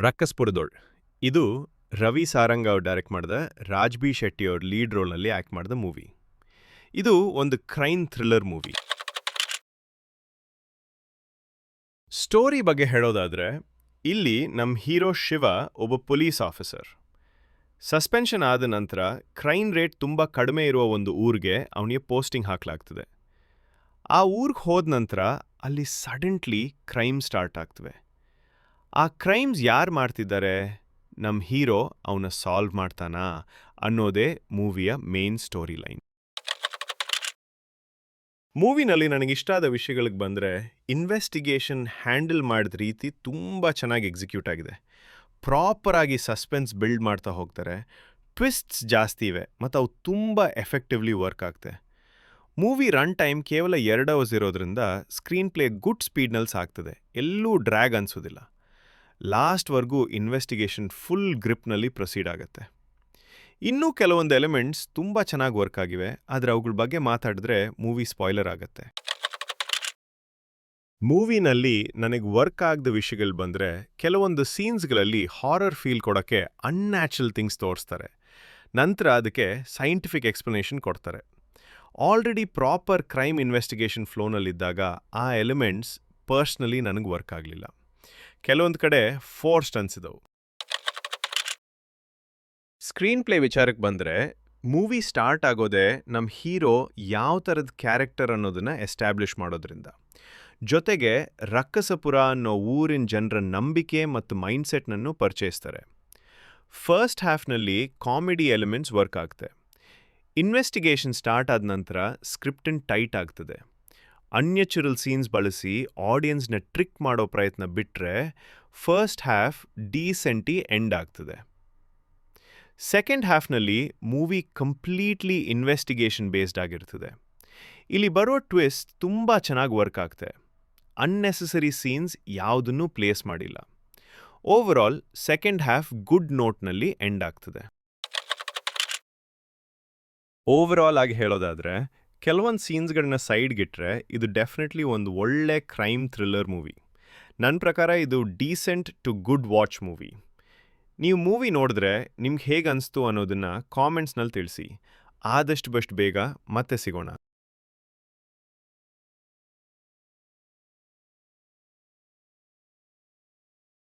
ರಕ್ಕಸ್ಪುರದೋಳ್ ಇದು ರವಿ ಸಾರಂಗ್ ಅವ್ರು ಡೈರೆಕ್ಟ್ ಮಾಡಿದ ರಾಜ್ ಬಿ ಶೆಟ್ಟಿ ಅವ್ರ ಲೀಡ್ ರೋಲ್ನಲ್ಲಿ ಆ್ಯಕ್ಟ್ ಮಾಡಿದ ಮೂವಿ. ಇದು ಒಂದು ಕ್ರೈಮ್ ಥ್ರಿಲ್ಲರ್ ಮೂವಿ. ಸ್ಟೋರಿ ಬಗ್ಗೆ ಹೇಳೋದಾದ್ರೆ, ಇಲ್ಲಿ ನಮ್ಮ ಹೀರೋ ಶಿವ ಒಬ್ಬ ಪೊಲೀಸ್ ಆಫೀಸರ್. ಸಸ್ಪೆನ್ಷನ್ ಆದ ನಂತರ ಕ್ರೈಮ್ ರೇಟ್ ತುಂಬ ಕಡಿಮೆ ಇರುವ ಒಂದು ಊರಿಗೆ ಅವನಿಗೆ ಪೋಸ್ಟಿಂಗ್ ಹಾಕಲಾಗ್ತದೆ. ಆ ಊರಿಗೆ ಹೋದ ನಂತರ ಅಲ್ಲಿ ಸಡನ್ಲಿ ಕ್ರೈಮ್ ಸ್ಟಾರ್ಟ್ ಆಗ್ತವೆ. ಆ ಕ್ರೈಮ್ಸ್ ಯಾರು ಮಾಡ್ತಿದ್ದಾರೆ, ನಮ್ಮ ಹೀರೋ ಅವನ್ನ ಸಾಲ್ವ್ ಮಾಡ್ತಾನಾ ಅನ್ನೋದೇ ಮೂವಿಯ ಮೇನ್ ಸ್ಟೋರಿ ಲೈನ್. ಮೂವಿನಲ್ಲಿ ನನಗಿಷ್ಟ ಆದ ವಿಷಯಗಳಿಗೆ ಬಂದರೆ, ಇನ್ವೆಸ್ಟಿಗೇಷನ್ ಹ್ಯಾಂಡಲ್ ಮಾಡಿದ ರೀತಿ ತುಂಬ ಚೆನ್ನಾಗಿ ಎಕ್ಸಿಕ್ಯೂಟ್ ಆಗಿದೆ. ಪ್ರಾಪರ್ ಆಗಿ ಸಸ್ಪೆನ್ಸ್ ಬಿಲ್ಡ್ ಮಾಡ್ತಾ ಹೋಗ್ತಾರೆ. ಟ್ವಿಸ್ಟ್ಸ್ ಜಾಸ್ತಿ ಇವೆ ಮತ್ತು ಅವು ತುಂಬ ಎಫೆಕ್ಟಿವ್ಲಿ ವರ್ಕ್ ಆಗ್ತವೆ. ಮೂವಿ ರನ್ ಟೈಮ್ ಕೇವಲ 2 ಅವರ್ಸ್ ಇರೋದ್ರಿಂದ ಸ್ಕ್ರೀನ್ ಪ್ಲೇ ಗುಡ್ ಸ್ಪೀಡ್ನಲ್ಲಿ ಸಾಗ್ತದೆ. ಎಲ್ಲೂ ಡ್ರ್ಯಾಗ್ ಅನ್ಸೋದಿಲ್ಲ. ಲಾಸ್ಟ್ವರೆಗೂ ಇನ್ವೆಸ್ಟಿಗೇಷನ್ ಫುಲ್ ಗ್ರಿಪ್ನಲ್ಲಿ ಪ್ರೊಸೀಡ್ ಆಗುತ್ತೆ. ಇನ್ನೂ ಕೆಲವೊಂದು ಎಲಿಮೆಂಟ್ಸ್ ತುಂಬ ಚೆನ್ನಾಗಿ ವರ್ಕ್ ಆಗಿವೆ, ಆದರೆ ಅವುಗಳ ಬಗ್ಗೆ ಮಾತಾಡಿದ್ರೆ ಮೂವಿ ಸ್ಪಾಯ್ಲರ್ ಆಗುತ್ತೆ. ಮೂವಿನಲ್ಲಿ ನನಗೆ ವರ್ಕ್ ಆಗದ ವಿಷಯಗಳು ಬಂದರೆ, ಕೆಲವೊಂದು ಸೀನ್ಸ್ಗಳಲ್ಲಿ ಹಾರರ್ ಫೀಲ್ ಕೊಡೋಕ್ಕೆ ಅನ್ಯಾಚುರಲ್ ಥಿಂಗ್ಸ್ ತೋರಿಸ್ತಾರೆ. ನಂತರ ಅದಕ್ಕೆ ಸೈಂಟಿಫಿಕ್ ಎಕ್ಸ್ಪ್ಲನೇಷನ್ ಕೊಡ್ತಾರೆ. ಆಲ್ರೆಡಿ ಪ್ರಾಪರ್ ಕ್ರೈಮ್ ಇನ್ವೆಸ್ಟಿಗೇಷನ್ ಫ್ಲೋನಲ್ಲಿದ್ದಾಗ ಆ ಎಲಿಮೆಂಟ್ಸ್ ಪರ್ಸ್ನಲಿ ನನಗೆ ವರ್ಕ್ ಆಗಲಿಲ್ಲ. ಕೆಲವೊಂದು ಕಡೆ ಫೋರ್ಸ್ಡ್ ಅನ್ಸಿದವು. ಸ್ಕ್ರೀನ್ ಪ್ಲೇ ವಿಚಾರಕ್ಕೆ ಬಂದರೆ, ಮೂವಿ ಸ್ಟಾರ್ಟ್ ಆಗೋದೇ ನಮ್ಮ ಹೀರೋ ಯಾವ ಥರದ ಕ್ಯಾರೆಕ್ಟರ್ ಅನ್ನೋದನ್ನು ಎಸ್ಟಾಬ್ಲಿಷ್ ಮಾಡೋದ್ರಿಂದ. ಜೊತೆಗೆ ರಕ್ಕಸಪುರ ಅನ್ನೋ ಊರಿನ ಜನರ ನಂಬಿಕೆ ಮತ್ತು ಮೈಂಡ್ಸೆಟ್ನನ್ನು ಪರಿಚಯಿಸ್ತಾರೆ. ಫಸ್ಟ್ ಹಾಫ್ನಲ್ಲಿ ಕಾಮಿಡಿ ಎಲಿಮೆಂಟ್ಸ್ ವರ್ಕ್ ಆಗ್ತದೆ. ಇನ್ವೆಸ್ಟಿಗೇಷನ್ ಸ್ಟಾರ್ಟ್ ಆದ ನಂತರ ಸ್ಕ್ರಿಪ್ಟನ್ ಟೈಟ್ ಆಗ್ತದೆ. ಅನ್ಯಾಚುರಲ್ ಸೀನ್ಸ್ ಬಳಸಿ ಆಡಿಯನ್ಸ್ನ ಟ್ರಿಕ್ ಮಾಡೋ ಪ್ರಯತ್ನ ಬಿಟ್ಟರೆ ಫಸ್ಟ್ ಹಾಫ್ ಡೀಸೆಂಟಿ ಎಂಡ್ ಆಗ್ತದೆ. ಸೆಕೆಂಡ್ ಹಾಫ್ನಲ್ಲಿ ಮೂವಿ ಕಂಪ್ಲೀಟ್ಲಿ ಇನ್ವೆಸ್ಟಿಗೇಷನ್ ಬೇಸ್ಡ್ ಆಗಿರ್ತದೆ. ಇಲ್ಲಿ ಬರೋ ಟ್ವಿಸ್ಟ್ ತುಂಬ ಚೆನ್ನಾಗಿ ವರ್ಕ್ ಆಗ್ತದೆ. ಅನ್ನೆಸೆಸರಿ ಸೀನ್ಸ್ ಯಾವುದನ್ನೂ ಪ್ಲೇಸ್ ಮಾಡಿಲ್ಲ. ಓವರಾಲ್ ಸೆಕೆಂಡ್ ಹಾಫ್ ಗುಡ್ ನೋಟ್ನಲ್ಲಿ ಎಂಡ್ ಆಗ್ತದೆ. ಓವರಾಲ್ ಆಗಿ ಹೇಳೋದಾದರೆ, ಕೆಲವೊಂದು ಸೀನ್ಸ್ಗಳನ್ನ ಸೈಡ್ಗಿಟ್ರೆ ಇದು ಡೆಫಿನೆಟ್ಲಿ ಒಂದು ಒಳ್ಳೆ ಕ್ರೈಮ್ ಥ್ರಿಲ್ಲರ್ ಮೂವಿ. ನನ್ನ ಪ್ರಕಾರ ಇದು decent to good watch movie. ನೀವು ಮೂವಿ ನೋಡಿದ್ರೆ ನಿಮ್ಗೆ ಹೇಗೆ ಅನಿಸ್ತು ಅನ್ನೋದನ್ನು ಕಾಮೆಂಟ್ಸ್ನಲ್ಲಿ ತಿಳಿಸಿ. ಆದಷ್ಟು ಬೇಗ ಮತ್ತೆ ಸಿಗೋಣ.